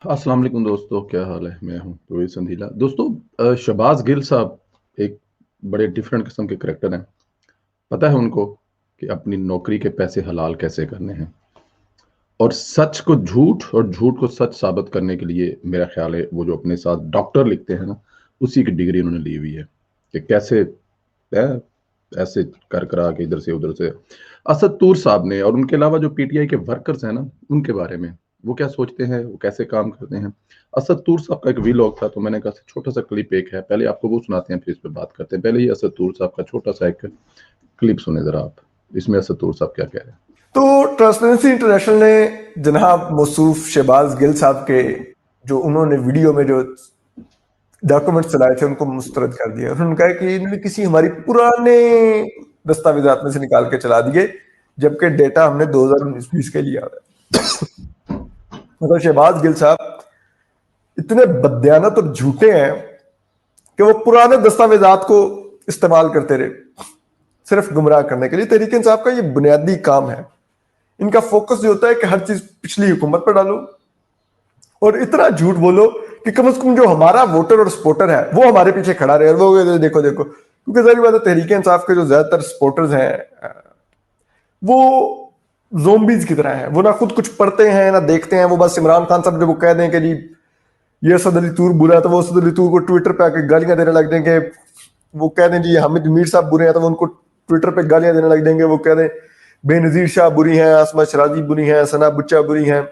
अस्सलाम वालेकुम दोस्तों, क्या हाल है? मैं हूं रोहित संधीला। दोस्तों, शहबाज गिल साहब एक बड़े डिफरेंट किस्म के करेक्टर हैं। पता है उनको कि अपनी नौकरी के पैसे हलाल कैसे करने हैं, और सच को झूठ और झूठ को सच साबित करने के लिए मेरा ख्याल है वो जो अपने साथ डॉक्टर लिखते हैं ना, उसी की डिग्री उन्होंने ली हुई है कि कैसे है, ऐसे कर करा के इधर से उधर से। असद तूर साहब ने और उनके अलावा जो पीटीआई के वर्कर्स हैं ना, उनके बारे में वो क्या सोचते हैं, वो कैसे काम करते हैं। असद तूर साहब का एक वीलॉग था, तो मैंने कहा छोटा सा क्लिप एक है, पहले आपको वो सुनाते हैं फिर इस पे बात करते हैं। पहले ही असद तूर साहब का छोटा सा एक क्लिप सुने जरा आप, इसमें असद तूर साहब क्या कह रहे हैं। तो ट्रांसपेरेंसी इंटरनेशनल ने जनाब मौसूफ शहबाज गिल साहब के जो उन्होंने वीडियो में जो डॉक्यूमेंट चलाए थे उनको मुस्तरद कर दिया। उन्होंने कहा कि इन्होंने किसी हमारी पुराने दस्तावेजात में से निकाल के चला दिए, जबकि डेटा हमने 2019-20 के लिया है। मतलब शहबाज गिल साहब इतने बदयानत और झूठे हैं कि वो पुराने दस्तावेजात को इस्तेमाल करते रहे सिर्फ गुमराह करने के लिए। तहरीक इंसाफ का ये बुनियादी काम है। इनका फोकस जो होता है कि हर चीज पिछली हुकूमत पर डालो और इतना झूठ बोलो कि कम से कम जो हमारा वोटर और सपोर्टर है वो हमारे पीछे खड़ा रहे और वो देखो देखो। क्योंकि जाहिर बात है तहरीक इंसाफ के जो ज्यादातर सपोर्टर्स हैं वो जोम्बीज की तरह हैं। वो ना खुद कुछ पढ़ते हैं ना देखते हैं। वो बस इमरान खान साहब जब वो कह दें कि जी ये असद अली तूर बुरा है तो वो असद अली तूर को ट्विटर पे आके गालियां देने लग देंगे। वो कह दें जी हामिद मीर साहब बुरे हैं तो वो उनको ट्विटर पे गालियां देने लग देंगे। वो कह दें बेनजीर शाह बुरी हैं, आसमा शराजी बुरी हैं, सना बुच्चा बुरी हैं।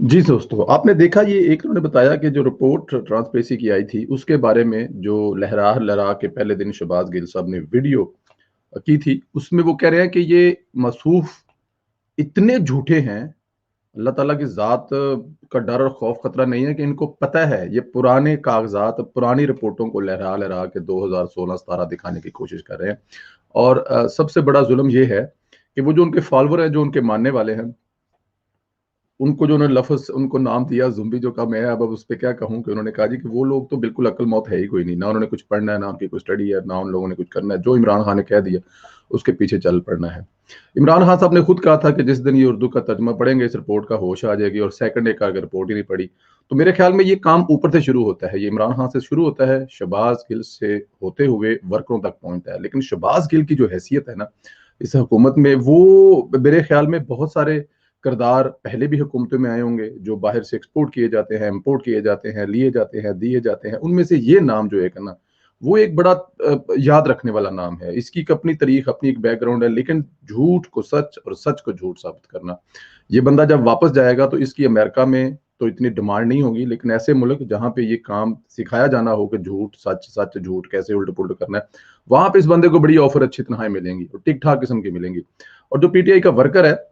जी दोस्तों, आपने देखा ये एक उन्होंने बताया कि जो रिपोर्ट ट्रांसपेरेंसी की आई थी उसके बारे में जो लहरा लहरा के पहले दिन शहबाज गिल साहब ने वीडियो की थी, उसमें वो कह रहे हैं कि ये मसूफ इतने झूठे हैं, अल्लाह ताला की ज़ात का डर और खौफ खतरा नहीं है कि इनको पता है ये पुराने कागज़ात, पुरानी रिपोर्टों को लहरा-लहरा के 2016-17 दिखाने की कोशिश कर रहे हैं। और सबसे बड़ा ज़ुल्म ये है कि वो जो उनके फॉलोवर हैं, जो उनके मानने वाले हैं, उनको जो उन्होंने लफ़्ज़ उनको नाम दिया ज़ुम्बी, जो कहा मैं अब उस पे क्या कहूँ कि उन्होंने कहा जी कि वो लोग तो बिल्कुल अक्ल मौत है ही कोई नहीं। ना उन्होंने कुछ पढ़ना है, ना उनकी कोई स्टडी है, ना उन लोगों ने कुछ करना है। जो इमरान खान ने कह दिया, उसके पीछे चल पड़ना है। इमरान खान साहब ने खुद कहा था कि जिस दिन ये उर्दू का तर्जुमा पढ़ेंगे इस रिपोर्ट का होश आ जाएगी, और सेकंड डे का अगर रिपोर्ट ही नहीं पढ़ी तो मेरे ख्याल में ये काम ऊपर से शुरू होता है। ये इमरान खान से शुरू होता है, शहबाज गिल से होते हुए वर्करों तक पहुंचता है। लेकिन शहबाज गिल की जो हैसियत है ना इस हुकूमत में, वो मेरे ख्याल में बहुत सारे किरदार पहले भी हुकूमतों में आए होंगे जो बाहर से एक्सपोर्ट किए जाते हैं, इम्पोर्ट किए जाते हैं, लिए जाते हैं, दिए जाते हैं। उनमें से ये नाम जो है ना, वो एक बड़ा याद रखने वाला नाम है। इसकी एक अपनी तारीख, अपनी एक बैकग्राउंड है, लेकिन झूठ को सच और सच को झूठ साबित करना, ये बंदा जब वापस जाएगा तो इसकी अमेरिका में तो इतनी डिमांड नहीं होगी, लेकिन ऐसे मुल्क जहां पे ये काम सिखाया जाना हो कि झूठ सच, सच झूठ कैसे उल्ट पुल्ट करना है, वहां पे इस बंदे को बड़ी ऑफर अच्छी तनख्वाहें मिलेंगी और ठीक ठाक किस्म की मिलेंगी। और जो पीटीआई का वर्कर है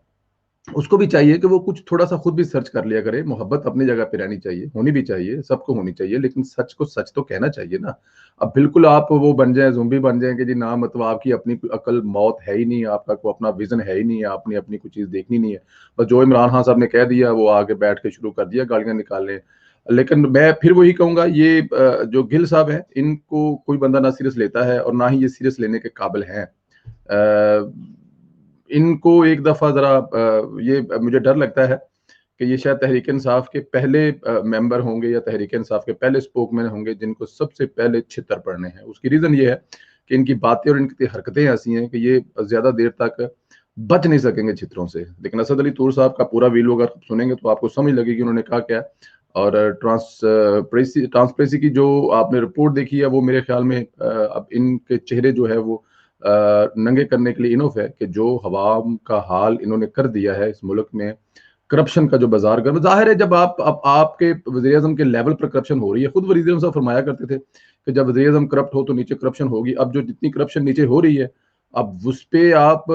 उसको भी चाहिए कि वो कुछ थोड़ा सा खुद भी सर्च कर लिया करे। मोहब्बत अपनी जगह पे रहनी चाहिए, होनी भी चाहिए, सबको होनी चाहिए, लेकिन सच को सच तो कहना चाहिए ना। अब बिल्कुल आप वो बन जाए, ज़ोंबी बन जाए कि जी ना, मतलब आपकी अपनी कोई अकल मौत है ही नहीं, आपका कोई अपना विजन है ही नहीं है, आपने अपनी कोई चीज़ देखनी नहीं है। बस जो इमरान खान साहब ने कह दिया वो आगे बैठ के शुरू कर दिया गालियाँ निकालने। लेकिन मैं फिर वही कहूँगा, ये जो गिल साहब हैं इनको कोई बंदा ना सीरियस लेता है और ना ही ये सीरियस लेने के काबिल हैं। इनको एक दफ़ा ज़रा ये मुझे डर लगता है कि ये शायद तहरीक इंसाफ के पहले मेंबर होंगे या तहरीक इंसाफ के पहले स्पोकमैन होंगे जिनको सबसे पहले छितर पड़ने हैं। उसकी रीज़न ये है कि इनकी बातें और इनकी हरकतें ऐसी हैं कि ये ज़्यादा देर तक बच नहीं सकेंगे छितरों से। लेकिन असद अली तूर साहब का पूरा वीडियो अगर सुनेंगे तो आपको समझ लगेगी उन्होंने कहा क्या है। और ट्रांसपेरेंसी की जो आपने रिपोर्ट देखी है वो मेरे ख्याल में अब इनके चेहरे जो है वो नंगे करने के लिए इनफ है कि जो हवाम का हाल इन्होंने कर दिया है इस मुल्क में। करप्शन का जो बाजार गर्म जाहिर है, जब आप अब आपके वज़ीर आज़म के लेवल पर करप्शन हो रही है, खुद वज़ीर आज़म साहब फरमाया करते थे कि जब वज़ीर आज़म करप्ट हो तो नीचे करप्शन होगी। अब जो जितनी करप्शन नीचे हो रही है, अब उस पे आप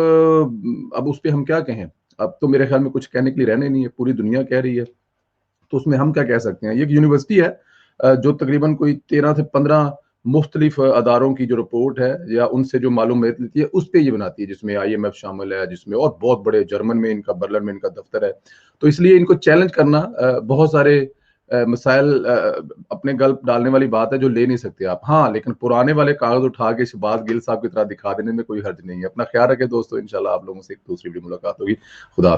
अब उस पे हम क्या कहें? अब तो मेरे ख्याल में कुछ कहने के लिए रहने नहीं है, पूरी दुनिया कह रही है। तो उसमें हम क्या कह सकते हैं? ये एक यूनिवर्सिटी है जो तकरीबन कोई 13 से 15 मुख्तलिफ अदारों की जो रिपोर्ट है या उनसे जो मालूमात लेती है, उस पे ये बनाती है, जिसमें आईएमएफ शामिल है, जिसमें और बहुत बड़े जर्मन में इनका, बर्लिन में इनका दफ्तर है। तो इसलिए इनको चैलेंज करना बहुत सारे मसाइल अपने गल डालने वाली बात है जो ले नहीं सकते आप। हाँ, लेकिन पुराने वाले कागज़ उठा के शहबाज गिल साहब की तरह दिखा देने में कोई हर्ज नहीं है। अपना ख्याल रखें दोस्तों, इंशाल्लाह आप लोगों से एक दूसरी भी मुलाकात होगी। खुदा